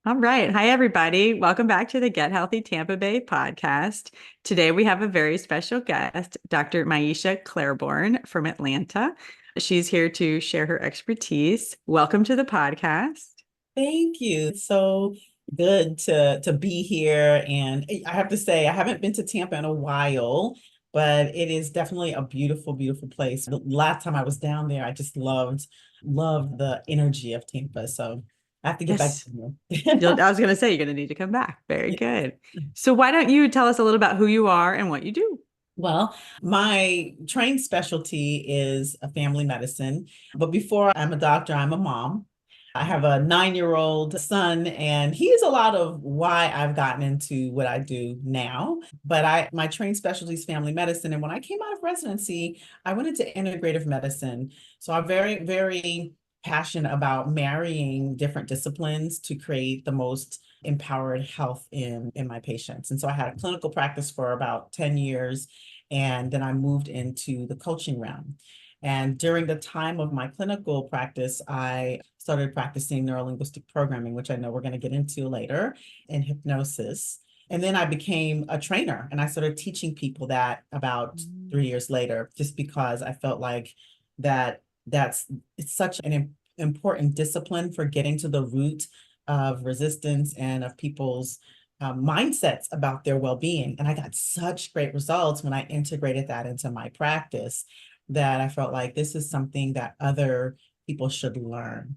All right. Hi, everybody. Welcome back to the Get Healthy Tampa Bay podcast. Today, we have a very special guest, Dr. Maiysha Clairborne from Atlanta. She's here to share her expertise. Welcome to the podcast. Thank you. It's so good to be here. And I have to say, I haven't been to Tampa in a while, but it is definitely a beautiful, beautiful place. The last time I was down there, I just loved the energy of Tampa. So I have to get back Yes, there. I was going to say you're going to need to come back. Very Yeah. good. So, why don't you tell us a little about who you are and what you do? Well, my trained specialty is a family medicine, but before I'm a doctor, I'm a mom. I have a 9-year-old son, and he is a lot of why I've gotten into what I do now. But my trained specialty is family medicine, and when I came out of residency, I went into integrative medicine. So I'm very, very passionate about marrying different disciplines to create the most empowered health in my patients. And so I had a clinical practice for about 10 years, and then I moved into the coaching realm. And during the time of my clinical practice, I started practicing neuro-linguistic programming, which I know we're going to get into later, and hypnosis. And then I became a trainer and I started teaching people that about 3 years later, just because I felt like it's such an important discipline for getting to the root of resistance and of people's mindsets about their well-being. And I got such great results when I integrated that into my practice that I felt like this is something that other people should learn.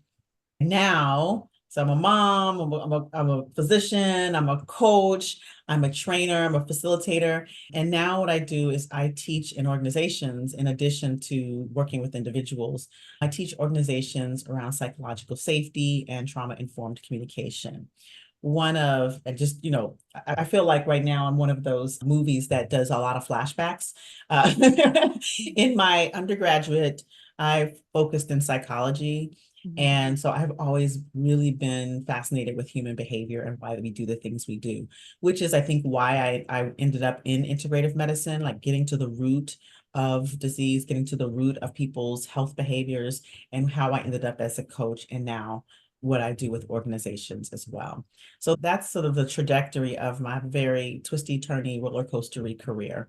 Now, so I'm a mom, I'm a physician, I'm a coach, I'm a trainer, I'm a facilitator. And now what I do is I teach in organizations in addition to working with individuals. I teach organizations around psychological safety and trauma-informed communication. I feel like right now I'm one of those movies that does a lot of flashbacks. Uh, in my undergraduate, I focused in psychology. Mhm. And so I've always really been fascinated with human behavior and why we do the things we do, which is, I think, why I ended up in integrative medicine, like getting to the root of disease, getting to the root of people's health behaviors, and how I ended up as a coach and now what I do with organizations as well. So that's sort of the trajectory of my very twisty, turny, roller coastery career.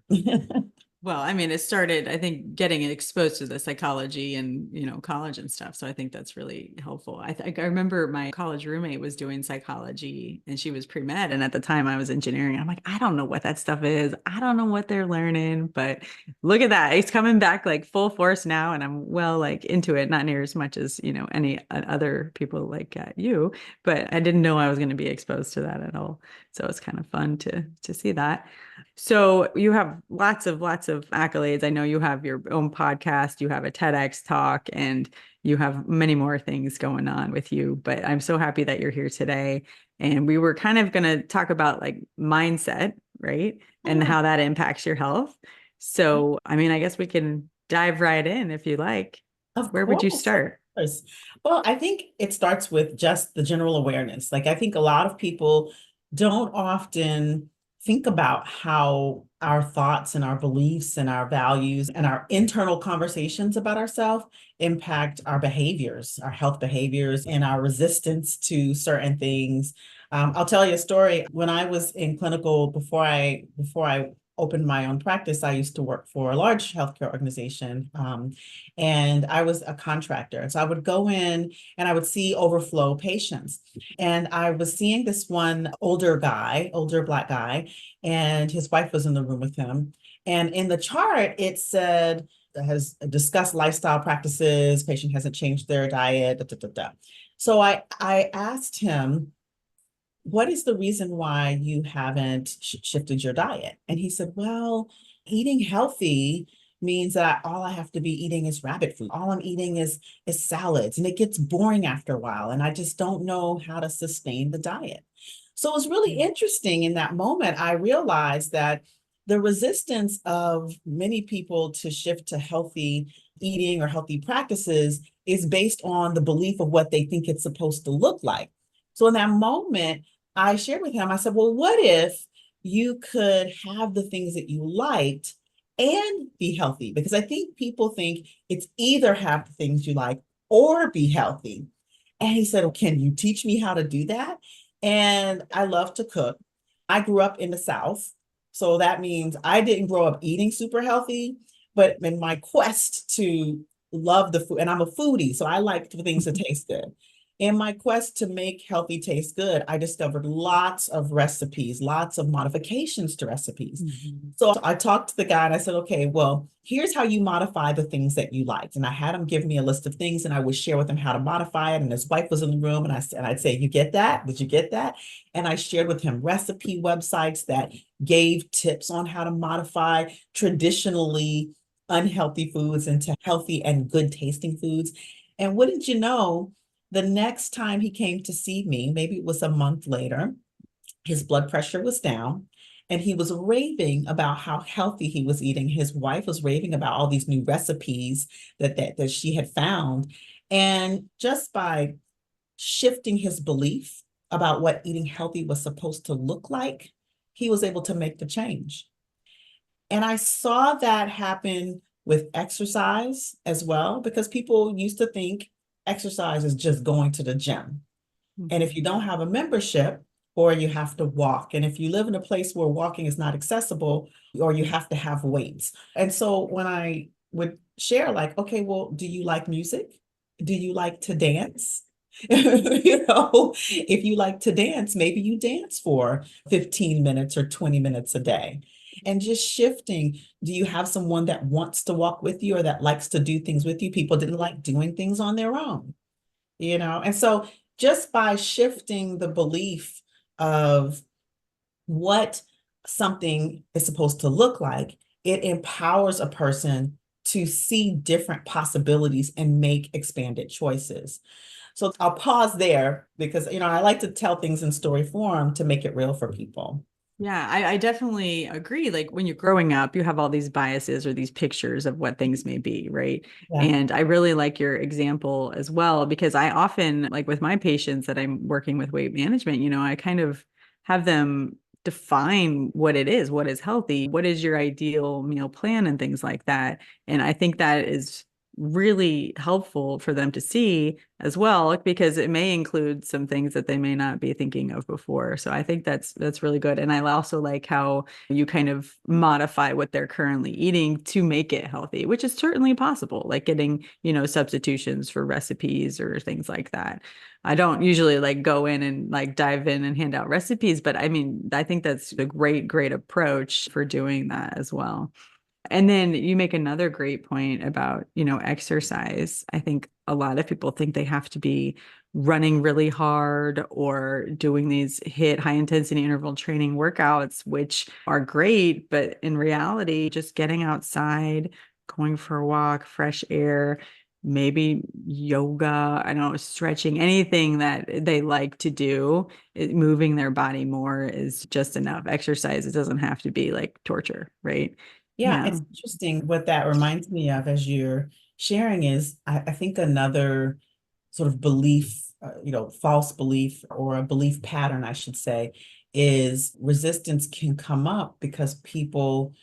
Well, I mean, it started, I think, getting exposed to the psychology and, college and stuff. So I think that's really helpful. I remember my college roommate was doing psychology and she was pre-med. And at the time I was engineering. I'm like, I don't know what that stuff is. I don't know what they're learning, but look at that. It's coming back like full force now. And I'm well, like into it, not near as much as, any other people like you, but I didn't know I was going to be exposed to that at all. So it's kind of fun to see that. So you have lots of accolades. I know you have your own podcast, you have a TEDx talk, and you have many more things going on with you. But I'm so happy that you're here today. And we were kind of going to talk about like mindset, right? And Oh, how that impacts your health. So, I mean, I guess we can dive right in if you like. of Where would you course, of start? course. Well, I think it starts with just the general awareness. Like, I think a lot of people don't often think about how our thoughts and our beliefs and our values and our internal conversations about ourselves impact our behaviors, our health behaviors, and our resistance to certain things. I'll tell you a story. When I was in clinical, before I opened my own practice, I used to work for a large healthcare organization. And I was a contractor. So I would go in and I would see overflow patients. And I was seeing this one older Black guy, and his wife was in the room with him. And in the chart, it said, has discussed lifestyle practices, patient hasn't changed their diet, da, da, da, da. So I asked him, what is the reason why you haven't shifted your diet? And he said, well, eating healthy means that all I have to be eating is rabbit food. All I'm eating is salads, and it gets boring after a while, and I just don't know how to sustain the diet. So it was really interesting in that moment. I realized that the resistance of many people to shift to healthy eating or healthy practices is based on the belief of what they think it's supposed to look like. So in that moment, I shared with him, I said, well, what if you could have the things that you liked and be healthy? Because I think people think it's either have the things you like or be healthy. And he said, well, can you teach me how to do that? And I love to cook. I grew up in the South. So that means I didn't grow up eating super healthy, but in my quest to love the food, and I'm a foodie, so I like for things to taste good. In my quest to make healthy taste good, I discovered lots of recipes, lots of modifications to recipes. Mhm. So I talked to the guy and I said, okay, well, here's how you modify the things that you liked. And I had him give me a list of things and I would share with him how to modify it. And his wife was in the room and I'd say, you get that? Did you get that? And I shared with him recipe websites that gave tips on how to modify traditionally unhealthy foods into healthy and good tasting foods. And wouldn't you know, the next time he came to see me, maybe it was a month later, his blood pressure was down and he was raving about how healthy he was eating. His wife was raving about all these new recipes that she had found. And just by shifting his belief about what eating healthy was supposed to look like, he was able to make the change. And I saw that happen with exercise as well, because people used to think exercise is just going to the gym. And if you don't have a membership, or you have to walk, and if you live in a place where walking is not accessible, or you have to have weights. And so when I would share, like, okay, well, do you like music? Do you like to dance? If you like to dance, maybe you dance for 15 minutes or 20 minutes a day. And just shifting, do you have someone that wants to walk with you or that likes to do things with you? People didn't like doing things on their own. And so just by shifting the belief of what something is supposed to look like, it empowers a person to see different possibilities and make expanded choices. So I'll pause there because, I like to tell things in story form to make it real for people. Yeah, I definitely agree. Like when you're growing up, you have all these biases or these pictures of what things may be, right? Yeah. And I really like your example as well, because I often, like with my patients that I'm working with weight management, I kind of have them define what it is, what is healthy, what is your ideal meal plan, and things like that. And I think that is really helpful for them to see as well, because it may include some things that they may not be thinking of before. So I think that's really good. And I also like how you kind of modify what they're currently eating to make it healthy, which is certainly possible, like getting, substitutions for recipes or things like that. I don't usually like go in and like dive in and hand out recipes, but I mean, I think that's a great approach for doing that as well. And then you make another great point about, exercise. I think a lot of people think they have to be running really hard or doing these high intensity interval training workouts, which are great. But in reality, just getting outside, going for a walk, fresh air, maybe yoga, I don't know, stretching, anything that they like to do, moving their body more is just enough. Exercise, it doesn't have to be like torture, right? Yeah, Yeah. it's interesting. What that reminds me of as you're sharing is, I think another sort of belief, false belief or a belief pattern, I should say, is resistance can come up because people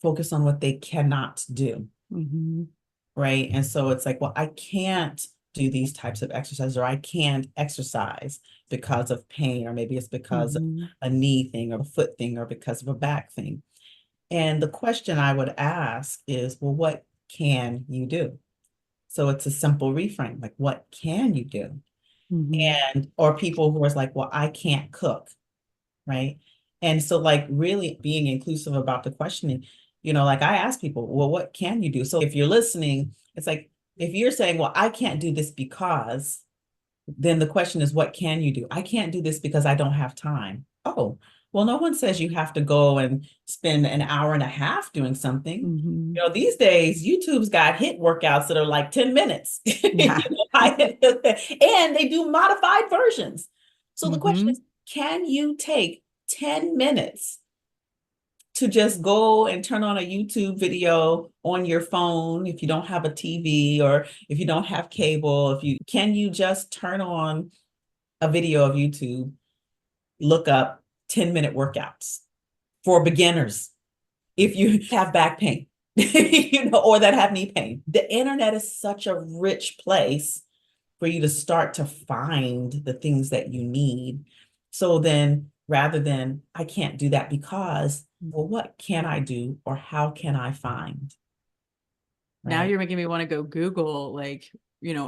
focus on what they cannot do, Mhm. right? And so it's like, well, I can't do these types of exercises, or I can't exercise because of pain, or maybe it's because of Mhm. a knee thing or a foot thing or because of a back thing. And the question I would ask is, well, what can you do? So it's a simple reframe, like, what can you do? Mhm. Or people who are like, well, I can't cook, right? And so, like, really being inclusive about the questioning, like I ask people, well, what can you do? So if you're listening, it's like, if you're saying, well, I can't do this because, then the question is, what can you do? I can't do this because I don't have time. Oh, well, no one says you have to go and spend an hour and a half doing something. Mhm. These days, YouTube's got hit workouts that are like 10 minutes. Yeah. And they do modified versions. So the question is, Mhm. can you take 10 minutes to just go and turn on a YouTube video on your phone if you don't have a TV, or if you don't have cable, can you just turn on a video of YouTube, look up 10-minute workouts for beginners if you have back pain, or that have knee pain. The internet is such a rich place for you to start to find the things that you need. So then rather than I can't do that because, well, what can I do or how can I find? Now Right. you're making me want to go Google like,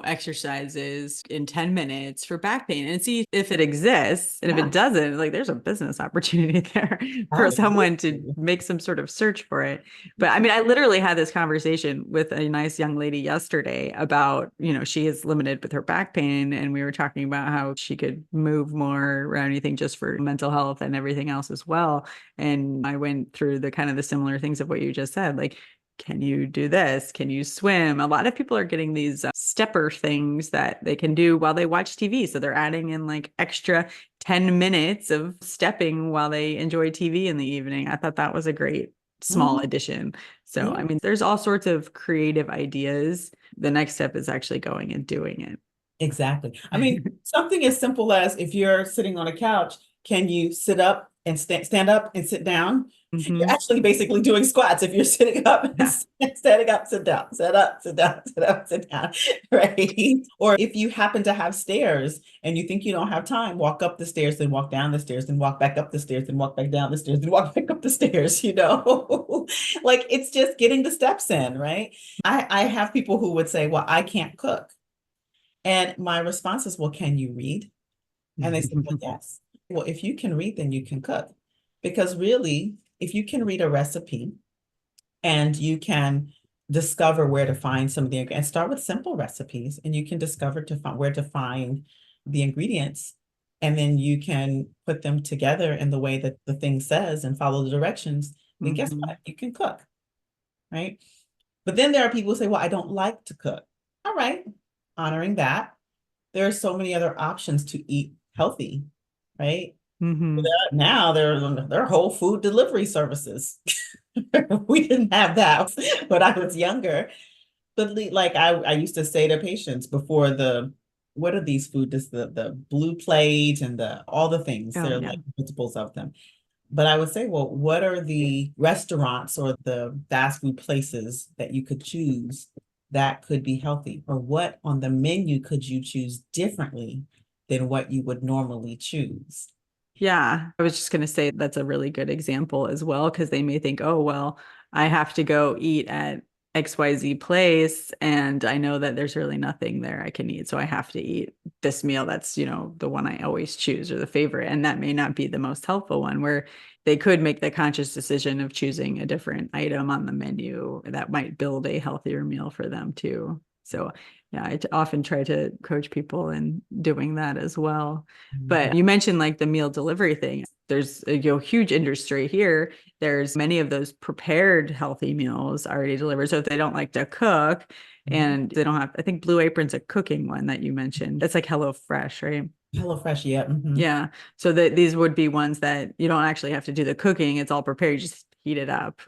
exercises in 10 minutes for back pain and see if it exists. And if Yeah, it doesn't, like there's a business opportunity there for someone to absolutely. make some sort of search for it. But I mean, I literally had this conversation with a nice young lady yesterday about, she is limited with her back pain. And we were talking about how she could move more or anything just for mental health and everything else as well. And I went through the kind of the similar things of what you just said, like, can you do this? Can you swim? A lot of people are getting these stepper things that they can do while they watch TV. So they're adding in like extra 10 minutes of stepping while they enjoy TV in the evening. I thought that was a great small Mhm. addition. So, Yeah, I mean, there's all sorts of creative ideas. The next step is actually going and doing exactly. I mean, it. something as simple as if you're sitting on a couch, can you sit up and stand up and sit down? You're Hmm. actually basically doing squats if you're sitting up and Yeah. standing up, sit down, sit up, sit down, sit up, sit down, right? Or if you happen to have stairs and you think you don't have time, walk up the stairs, then walk down the stairs, then walk back up the stairs, then walk back down the stairs, then walk back up the stairs, Like it's just getting the steps in, right? I have people who would say, well, I can't cook. And my response is, well, can you read? And they said, well, yes. Well, if you can read, then you can cook. Because really, if you can read a recipe and you can discover where to find some of the ingredients, start with simple recipes, and you can discover to find where to find the ingredients, and then you can put them together in the way that the thing says and follow the directions, then guess Hmm. what? You can cook, right? But then there are people who say, well, I don't like to cook. All right, honoring that. There are so many other options to eat healthy, right? Hmm. Now there are whole food delivery services. We didn't have that when I was younger. But like I used to say to patients before what are these food, just the blue plate and the all the things. Oh, There are yeah. like multiples of them. But I would say, well, what are the restaurants or the fast food places that you could choose that could be healthy? Or what on the menu could you choose differently than what you would normally choose? Yeah, I was just going to say that's a really good example as well, because they may think, oh, well, I have to go eat at XYZ place, and I know that there's really nothing there I can eat. So I have to eat this meal that's, the one I always choose or the favorite. And that may not be the most helpful one, where they could make the conscious decision of choosing a different item on the menu that might build a healthier meal for them too. So yeah, often try to coach people in doing that as well. But you mentioned like the meal delivery thing. There's a huge industry here. There's many of those prepared healthy meals already delivered. So if they don't like to cook Mhm. and they don't have, I think Blue Apron's a cooking one that you mentioned. That's like Hello Fresh, right? HelloFresh, yeah. Yeah. So that these would be ones that you don't actually have to do the cooking. It's all prepared. You just heat it up.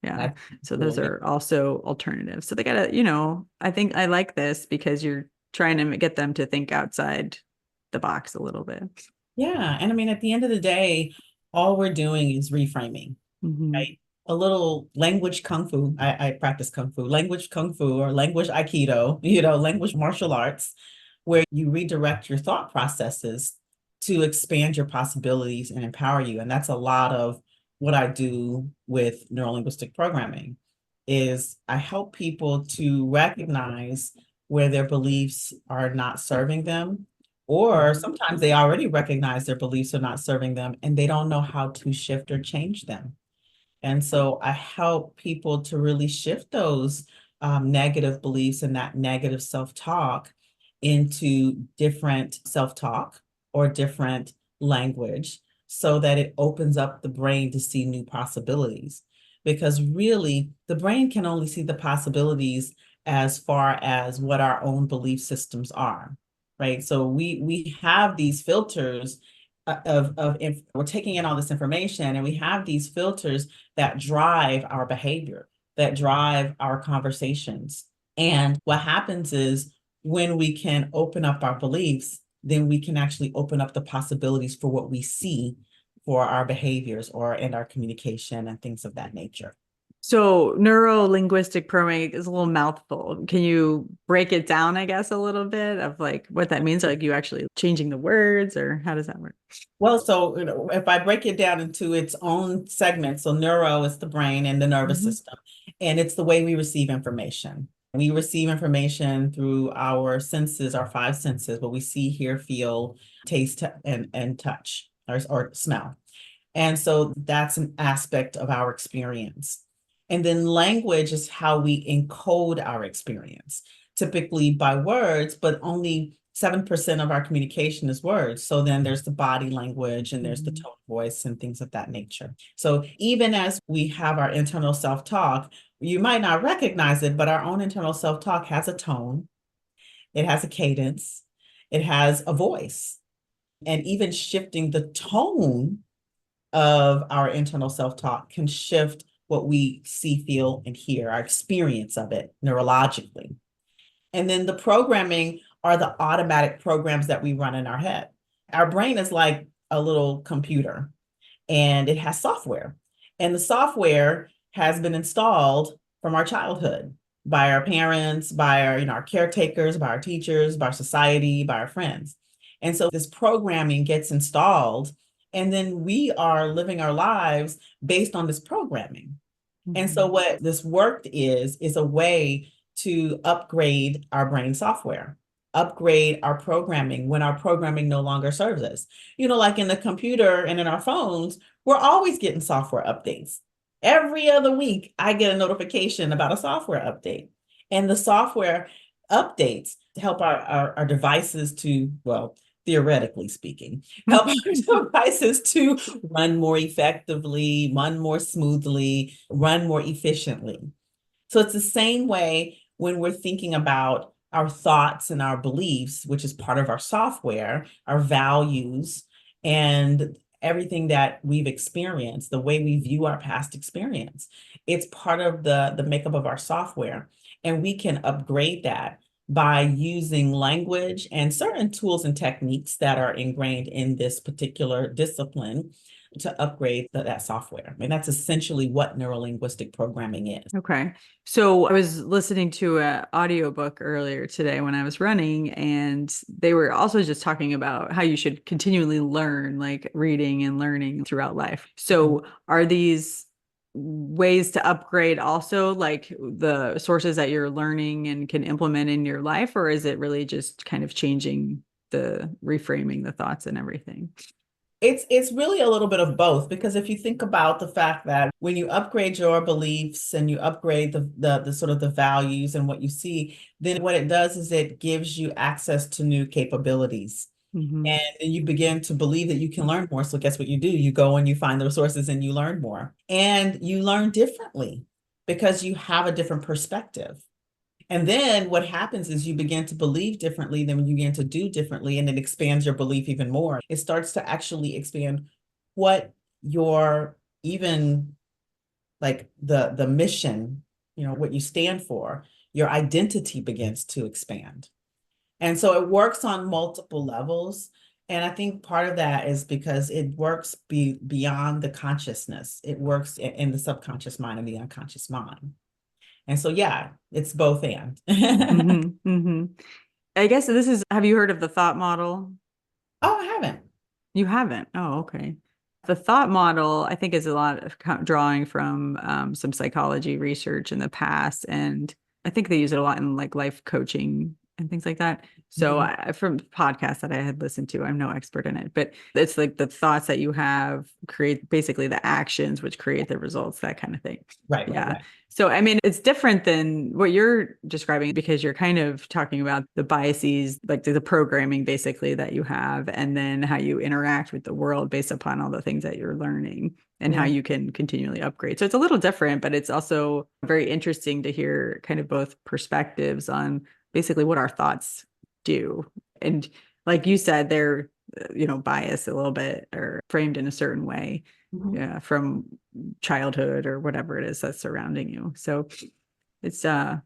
Yeah. That's So those cool. Yeah. are also alternatives. So they gotta, I think I like this because you're trying to get them to think outside the box a little bit. Yeah. And I mean, at the end of the day, all we're doing is reframing, Hmm. right? A little language kung fu. I practice kung fu, language kung fu or language aikido, language martial arts, where you redirect your thought processes to expand your possibilities and empower you. And that's a lot of what I do with neurolinguistic programming is I help people to recognize where their beliefs are not serving them, or sometimes they already recognize their beliefs are not serving them and they don't know how to shift or change them. And so I help people to really shift those negative beliefs and that negative self-talk into different self-talk or different language so that it opens up the brain to see new possibilities. Because really, the brain can only see the possibilities as far as what our own belief systems are, right? So we have these filters of if we're taking in all this information and we have these filters that drive our behavior, that drive our conversations. And what happens is when we can open up our beliefs, then we can actually open up the possibilities for what we see for our behaviors or in our communication and things of that nature. So neuro-linguistic programming is a little mouthful. Can you break it down, I guess, a little bit of like what that means? Like you actually changing the words or how does that work? Well, so if I break it down into its own segment, so neuro is the brain and the nervous Mhm. system, and it's the way we receive information. We receive information through our senses, our five senses, what we see, hear, feel, taste, and touch or smell. And so that's an aspect of our experience. And then language is how we encode our experience, typically by words, but only 7% of our communication is words. So then there's the body language and there's the Mhm. tone of voice and things of that nature. So even as we have our internal self-talk, you might not recognize it, but our own internal self-talk has a tone, it has a cadence, it has a voice. And even shifting the tone of our internal self-talk can shift what we see, feel, and hear, our experience of it neurologically. And then the programming are the automatic programs that we run in our head. Our brain is like a little computer and it has software. And the software has been installed from our childhood by our parents, by our caretakers, by our teachers, by our society, by our friends. And so this programming gets installed, and then we are living our lives based on this programming. And so Mhm. what this work is a way to upgrade our brain software, upgrade our programming when our programming no longer serves us. Like in the computer and in our phones, we're always getting software updates. Every other week, I get a notification about a software update. And the software updates help our devices to, well, theoretically speaking, help our devices to run more effectively, run more smoothly, run more efficiently. So it's the same way when we're thinking about our thoughts and our beliefs, which is part of our software, our values, and everything that we've experienced, the way we view our past experience. It's part of the makeup of our software. And we can upgrade that by using language and certain tools and techniques that are ingrained in this particular discipline to upgrade that software. And that's essentially what neurolinguistic programming is. Okay. So I was listening to an audiobook earlier today when I was running, and they were also just talking about how you should continually learn, like reading and learning throughout life. So are these ways to upgrade also like the sources that you're learning and can implement in your life, or is it really just kind of changing the reframing the thoughts and everything? It's really a little bit of both, because if you think about the fact that when you upgrade your beliefs and you upgrade the sort of the values and what you see, then what it does is it gives you access to new capabilities. Hmm. And then you begin to believe that you can learn more. So guess what you do? You go and you find the resources and you learn more. And you learn differently because you have a different perspective. And then what happens is you begin to believe differently, then you begin to do differently, and it expands your belief even more. It starts to actually expand what your even like the mission, what you stand for, your identity begins to expand. And so it works on multiple levels. And I think part of that is because it works beyond the consciousness. It works in the subconscious mind and the unconscious mind. And so, yeah, it's both and. Hmm. Hmm. I guess this is, have you heard of the thought model? Oh, I haven't. You haven't? Oh, okay. The thought model, I think, is a lot of drawing from some psychology research in the past. And I think they use it a lot in like life coaching and things like that. So Mhm. from podcasts that I had listened to, I'm no expert in it, but it's like the thoughts that you have create basically the actions, which create the results, that kind of thing. Right, right, Yeah. right. So, I mean, it's different than what you're describing because you're kind of talking about the biases, like the programming basically that you have, and then how you interact with the world based upon all the things that you're learning and how Yeah. you can continually upgrade. So it's a little different, but it's also very interesting to hear kind of both perspectives on basically what our thoughts do. And like you said, they're, biased a little bit or framed in a certain way, Mhm. yeah, from childhood or whatever it is that's surrounding you. So it's Yeah.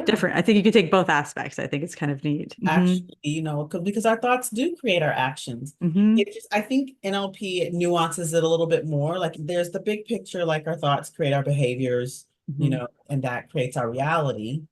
different. I think you could take both aspects. I think it's kind of neat. Hmm. Actually, because our thoughts do create our actions. Hmm. It just, I think NLP nuances it a little bit more. Like there's the big picture, like our thoughts create our behaviors, Mhm. and that creates our reality,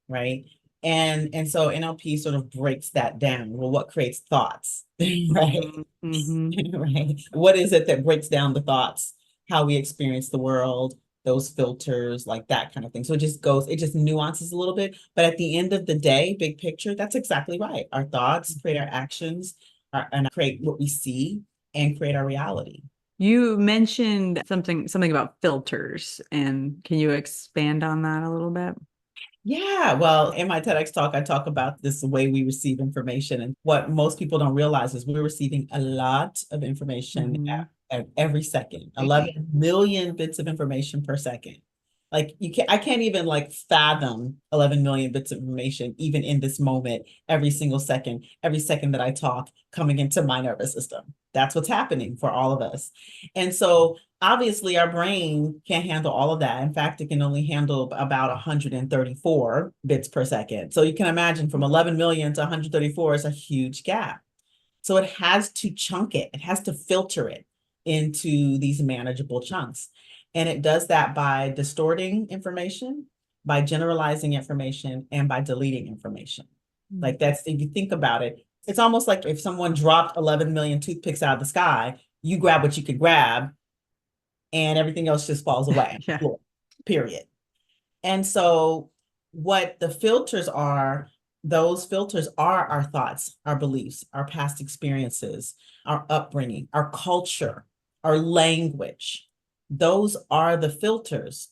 right? And so NLP sort of breaks that down. Well, what creates thoughts, right? Mhm. Mhm. Right. What is it that breaks down the thoughts, how we experience the world, those filters, like that kind of thing. So it just nuances a little bit. But at the end of the day, big picture, that's exactly right. Our thoughts create our actions and create what we see and create our reality. You mentioned something about filters, and can you expand on that a little bit? Yeah, well, in my TEDx talk, I talk about this way we receive information. And what most people don't realize is we're receiving a lot of information Mhm. at every second, 11 million bits of information per second. Like I can't even like fathom 11 million bits of information, even in this moment, every second that I talk coming into my nervous system. That's what's happening for all of us. And so obviously, our brain can't handle all of that. In fact, it can only handle about 134 bits per second. So you can imagine from 11 million to 134 is a huge gap. So it has to chunk it, it has to filter it into these manageable chunks. And it does that by distorting information, by generalizing information, and by deleting information. Mm. Like that's, if you think about it, it's almost like if someone dropped 11 million toothpicks out of the sky, you grab what you could grab and everything else just falls away on the Yeah. floor, period. And so what the filters are, those filters are our thoughts, our beliefs, our past experiences, our upbringing, our culture, our language. Those are the filters.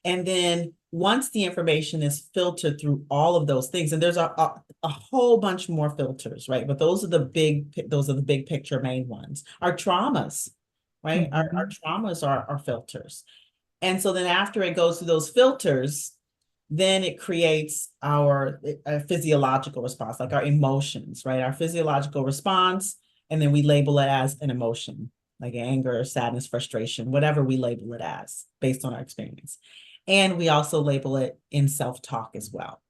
And then once the information is filtered through all of those things, and there's a whole bunch more filters, right? But those are the big picture main ones. Our traumas, right? Our Mhm. traumas are filters. And so then after it goes through those filters, then it creates our physiological response, like our emotions, right? Our physiological response, and then we label it as an emotion, like anger, sadness, frustration, whatever we label it as based on our experience. And we also label it in self-talk as well.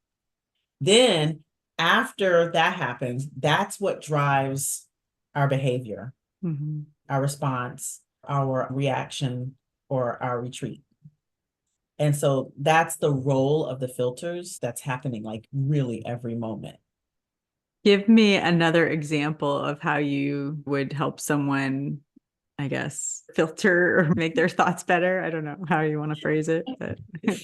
Then after that happens, that's what drives our behavior, Mhm. our response, our reaction, or our retreat. And so that's the role of the filters that's happening like really every moment. Give me another example of how you would help someone, I guess, filter or make their thoughts better. I don't know how you want to phrase it, but can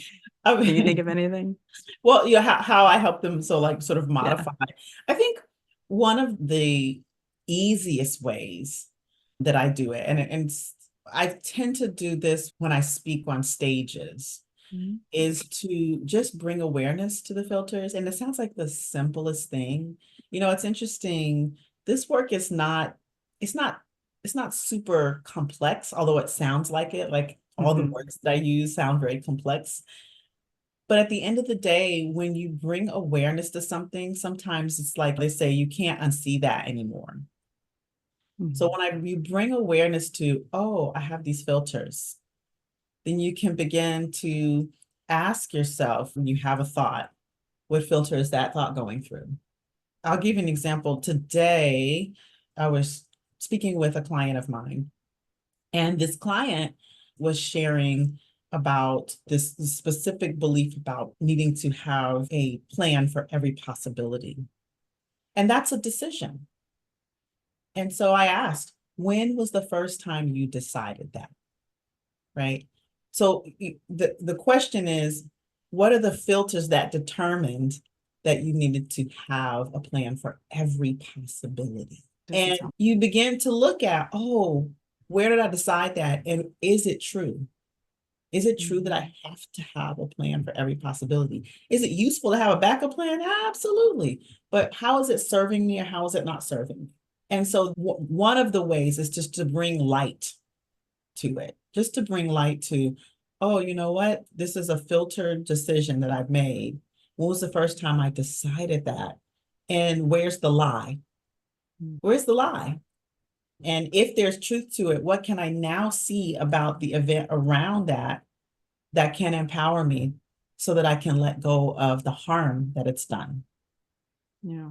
I you think mean, of anything? well, yeah, how I help them so like sort of Yeah. modify. I think one of the easiest ways that I do it, and I tend to do this when I speak on stages, Mhm. is to just bring awareness to the filters. And it sounds like the simplest thing. It's interesting. This work is not, it's not, it's not super complex, although it sounds like it. Like all the Mhm. words that I use sound very complex. But at the end of the day, when you bring awareness to something, sometimes it's like they say, you can't unsee that anymore. So Mhm. when you bring awareness to, oh, I have these filters, then you can begin to ask yourself when you have a thought, what filter is that thought going through? I'll give you an example. Today, I was speaking with a client of mine, and this client was sharing about this specific belief about needing to have a plan for every possibility. And that's a decision. And so I asked, when was the first time you decided that? Right? So the question is, what are the filters that determined that you needed to have a plan for every possibility? Doesn't And sound. you begin to look at, oh, where did I decide that? And is it true? Is it true that Mhm. I have to have a plan for every possibility? Is it useful to have a backup plan? Absolutely. But how is it serving me or how is it not serving me? And so one of the ways is just to bring light to it, just to bring light to, oh, you know what? This is a filtered decision that I've made. When was the first time I decided that? And where's the lie? Where's the lie? And if there's truth to it, what can I now see about the event around that can empower me so that I can let go of the harm that it's done? Yeah.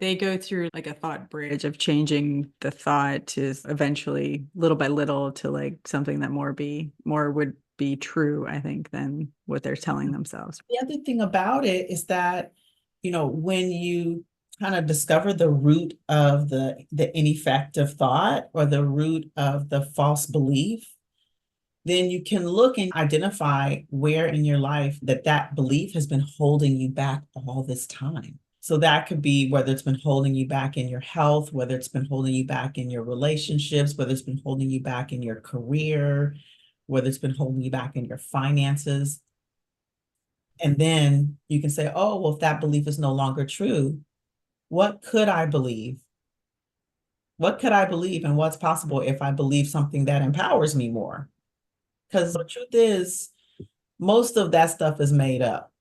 They go through like a thought bridge of changing the thought to eventually little by little to like something that more would be true, I think, than what they're telling themselves. The other thing about it is that, when you kind of discover the root of the ineffective thought or the root of the false belief, then you can look and identify where in your life that belief has been holding you back all this time. So that could be whether it's been holding you back in your health, whether it's been holding you back in your relationships, whether it's been holding you back in your career, whether it's been holding you back in your finances. And then you can say, oh, well, if that belief is no longer true, what could I believe? What could I believe and what's possible if I believe something that empowers me more? Because the truth is, most of that stuff is made up.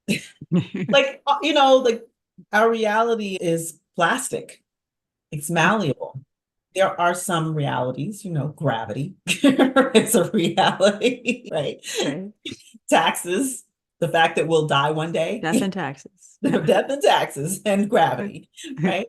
Like, like our reality is plastic. It's malleable. There are some realities, gravity is a reality, right? Right. Taxes, the fact that we'll die one day. Death and taxes. Death and taxes and gravity, right?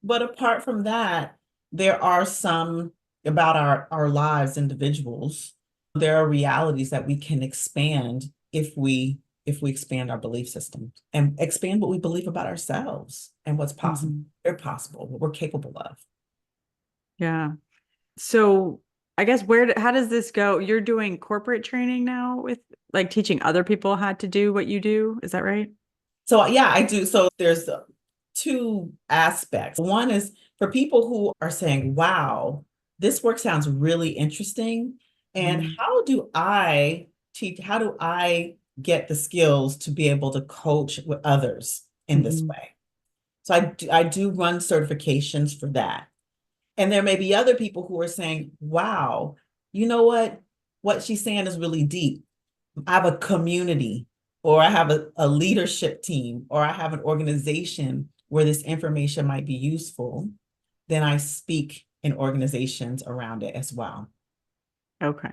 But apart from that, there are some about our lives, individuals. There are realities that we can expand if we expand our belief system and expand what we believe about ourselves and what's possible. Mhm. They're possible, what we're capable of. Yeah. So I guess how does this go? You're doing corporate training now with like teaching other people how to do what you do. Is that right? So yeah, I do. So there's two aspects. One is for people who are saying, wow, this work sounds really interesting. And Mhm. how do I teach? How do I get the skills to be able to coach with others in this Mhm. way? So I do run certifications for that. And there may be other people who are saying, wow, you know what? What she's saying is really deep. I have a community, or I have a leadership team, or I have an organization where this information might be useful. Then I speak in organizations around it as well. Okay.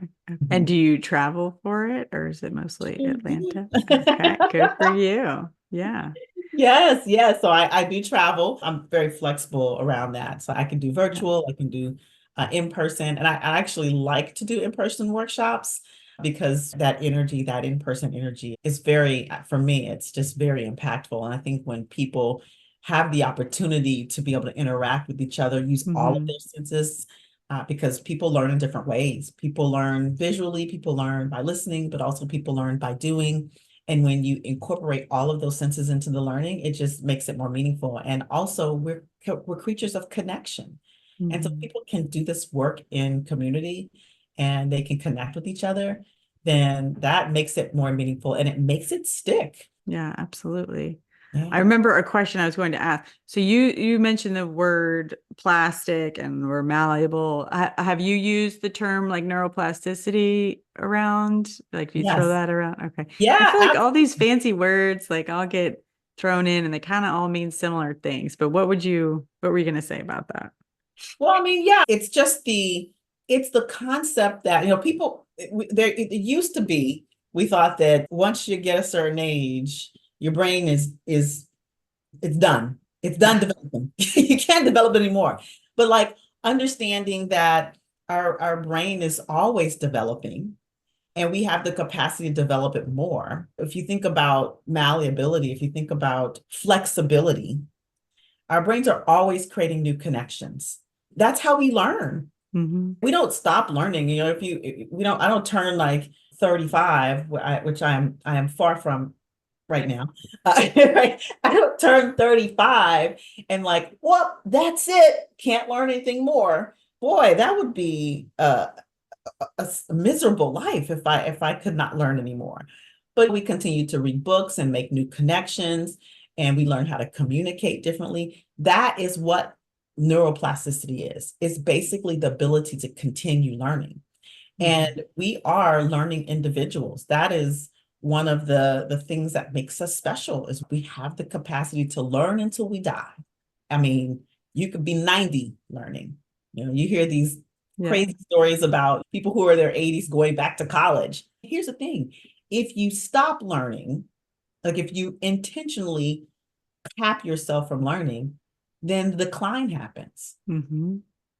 And Mhm. do you travel for it or is it mostly Sure do. Atlanta? Okay. Good for you. Yeah. Yes, yes. So I do travel. I'm very flexible around that. So I can do Yeah. virtual, I can do in person. And I actually like to do in-person workshops because that energy, that in-person energy is very, for me, it's just very impactful. And I think when people have the opportunity to be able to interact with each other, use all of Hmm. their senses, because people learn in different ways. People learn visually, people learn by listening, but also people learn by doing. And when you incorporate all of those senses into the learning, it just makes it more meaningful. And also, we're creatures of connection. And so Hmm. people can do this work in community and they can connect with each other, then that makes it more meaningful and it makes it stick. Yeah, absolutely. I Yeah. remember a question I was going to ask. So you mentioned the word plastic and we're malleable. Have you used the term like neuroplasticity around? Like you throw Yes. that around? Okay. I Yeah. feel like all these fancy words like I'll get thrown in and they kind of all mean similar things. But what were you going to say about that? Well, I mean, yeah, it's the concept that, people, it used to be, we thought that once you get a certain age, your brain is it's done. It's done developing. You can't develop anymore. But like understanding that our brain is always developing and we have the capacity to develop it more. If you think about malleability, if you think about flexibility, our brains are always creating new connections. That's how we learn. Hmm. We don't stop learning. If we don't, I don't turn like 35, which I am far from right now. Right? I don't turn 35 and like, well, that's it. Can't learn anything more. Boy, that would be a miserable life if I could not learn anymore. But we continue to read books and make new connections, and we learn how to communicate differently. That is what neuroplasticity is. It's basically the ability to continue learning. Hmm. And we are learning individuals. That is one of the things that makes us special is we have the capacity to learn until we die. I mean, you could be 90 learning. You hear these Yeah. crazy stories about people who are in their 80s going back to college. Here's the thing. If you stop learning, like if you intentionally cap yourself from learning, then the decline happens. Hmm.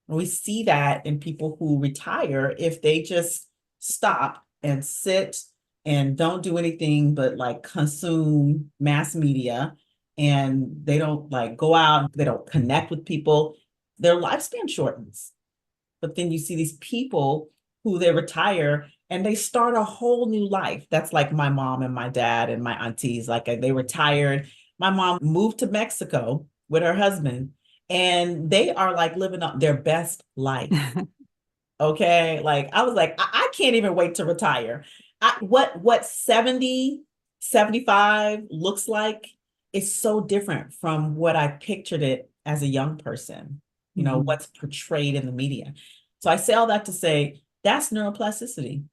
We see that in people who retire if they just stop and sit and don't do anything but like consume mass media, and they don't like go out, they don't connect with people, their lifespan shortens. But then you see these people who they retire and they start a whole new life. That's like my mom and my dad and my aunties. Like they retired. My mom moved to Mexico with her husband, and they are like living up their best life. Okay. Like I was like, I can't even wait to retire. What 70, 75 looks like is so different from what I pictured it as a young person, what's portrayed in the media. So I say all that to say that's neuroplasticity.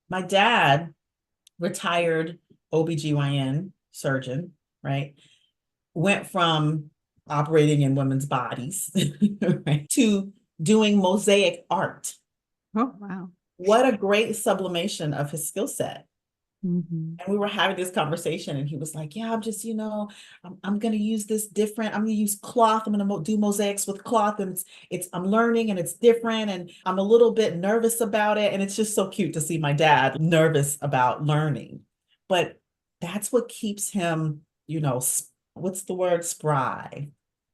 My dad, retired OBGYN surgeon, right? Went from operating in women's bodies right, to doing mosaic art. Oh, wow. What a great sublimation of his skill set. Mm-hmm. And we were having this conversation, and he was like, yeah, I'm just, I'm going to use this different. I'm going to use cloth. I'm going to do mosaics with cloth. And I'm learning, and it's different. And I'm a little bit nervous about it. And it's just so cute to see my dad nervous about learning. But that's what keeps him, what's the word? Spry.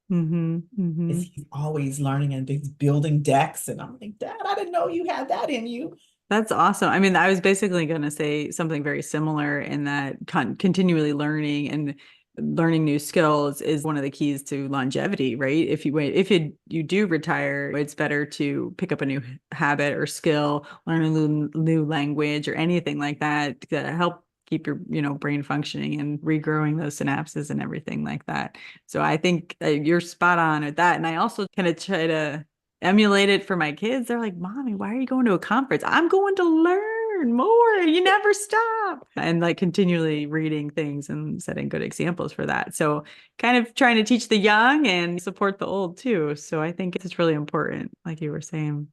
Mm-hmm. Mm-hmm. Is he's always learning and he's building decks. And I'm like, Dad, I didn't know you had that in you. That's awesome. I mean, I was basically going to say something very similar in that continually learning and learning new skills is one of the keys to longevity, right? If you do retire, it's better to pick up a new habit or skill, learn a new language or anything like that to help keep your, brain functioning and regrowing those synapses and everything like that. So I think you're spot on with that. And I also kind of try to emulate it for my kids. They're like, Mommy, why are you going to a conference? I'm going to learn more. You never stop. And like continually reading things and setting good examples for that. So kind of trying to teach the young and support the old too. So I think it's really important, like you were saying.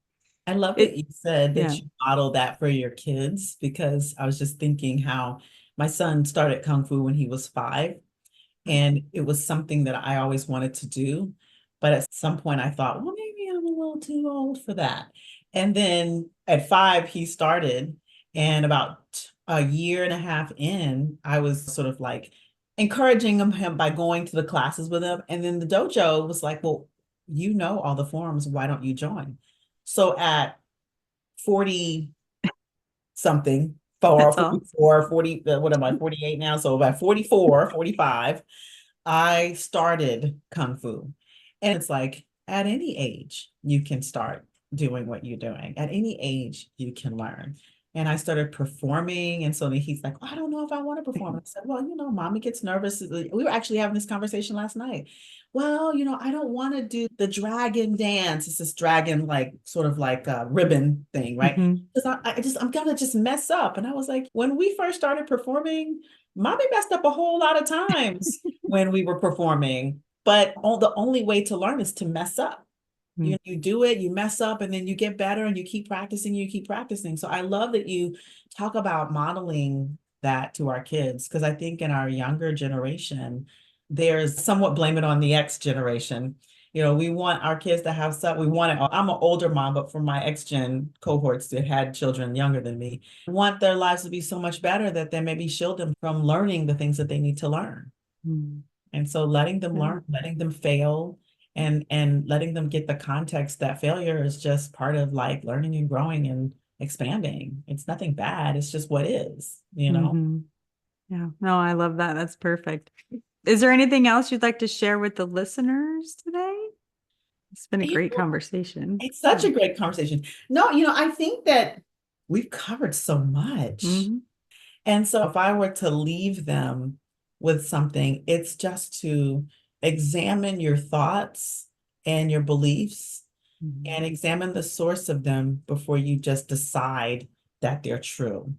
I love that It, you said yeah. that you model that for your kids, because I was just thinking how my son started Kung Fu when he was 5. And it was something that I always wanted to do. But at some point I thought, well, maybe I'm a little too old for that. And then at 5, he started. And about a year and a half in, I was sort of like encouraging him by going to the classes with him. And then the dojo was like, well, you know all the forms, why don't you join? So at 40 something, That's all. 44, 40, what am I, 48 now? So about 44, 45, I started Kung Fu. And it's like at any age, you can start doing what you're doing. At any age, you can learn. And I started performing. And so then he's like, oh, I don't know if I want to perform. I said, well, mommy gets nervous. We were actually having this conversation last night. Well, I don't want to do the dragon dance. It's this dragon, like sort of like a ribbon thing, right? Mhm. Because I'm gonna just mess up. And I was like, when we first started performing, mommy messed up a whole lot of times when we were performing. But the only way to learn is to mess up. You do it, you mess up, and then you get better, and you keep practicing, you keep practicing. So I love that you talk about modeling that to our kids, because I think in our younger generation, there's somewhat blame it on the X generation. We want our kids to have some, we want it. I'm an older mom, but for my X-gen cohorts that had children younger than me, want their lives to be so much better that they maybe shield them from learning the things that they need to learn. Mm. And so letting them learn, letting them fail, and letting them get the context that failure is just part of like learning and growing and expanding. It's nothing bad. It's just what is. Mhm. Yeah. No, I love that. That's perfect. Is there anything else you'd like to share with the listeners today? It's been a You great know, conversation. it's such a great conversation. No, I think that we've covered so much. Mhm. And so if I were to leave them with something, it's just to examine your thoughts and your beliefs, Mhm. and examine the source of them before you just decide that they're true,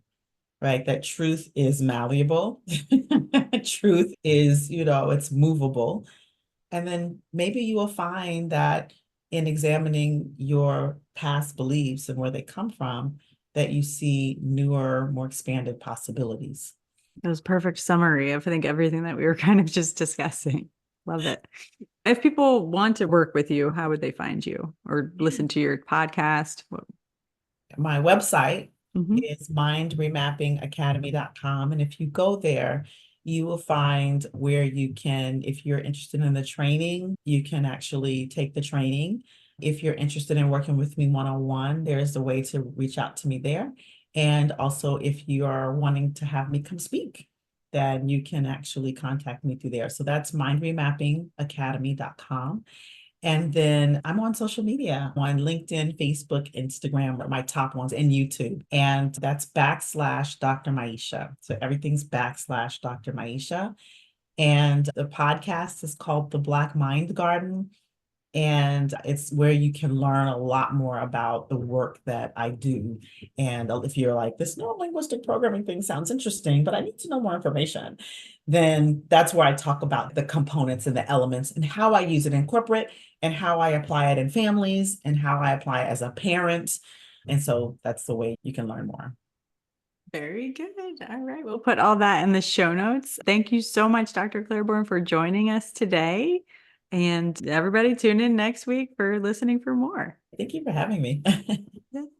right? That truth is malleable. Truth is, it's movable. And then maybe you will find that in examining your past beliefs and where they come from, that you see newer, more expanded possibilities. That was a perfect summary of, I think, everything that we were kind of just discussing. Love it. If people want to work with you, how would they find you or listen to your podcast? My website Mhm. is mindremappingacademy.com. And if you go there, you will find where you can, if you're interested in the training, you can actually take the training. If you're interested in working with me one-on-one, there's a way to reach out to me there. And also, if you are wanting to have me come speak, then you can actually contact me through there. So that's mindremappingacademy.com. And then I'm on social media on LinkedIn, Facebook, Instagram, are my top ones, and YouTube. And that's backslash Dr. Maiysha. So everything's backslash Dr. Maiysha. And the podcast is called The Black Mind Garden. And it's where you can learn a lot more about the work that I do. And if you're like, this neuro-linguistic programming thing sounds interesting, but I need to know more information, then that's where I talk about the components and the elements and how I use it in corporate and how I apply it in families and how I apply it as a parent. And so that's the way you can learn more. Very good. All right. We'll put all that in the show notes. Thank you so much, Dr. Clairborne, for joining us today. And everybody tune in next week for listening for more. Thank you for having me.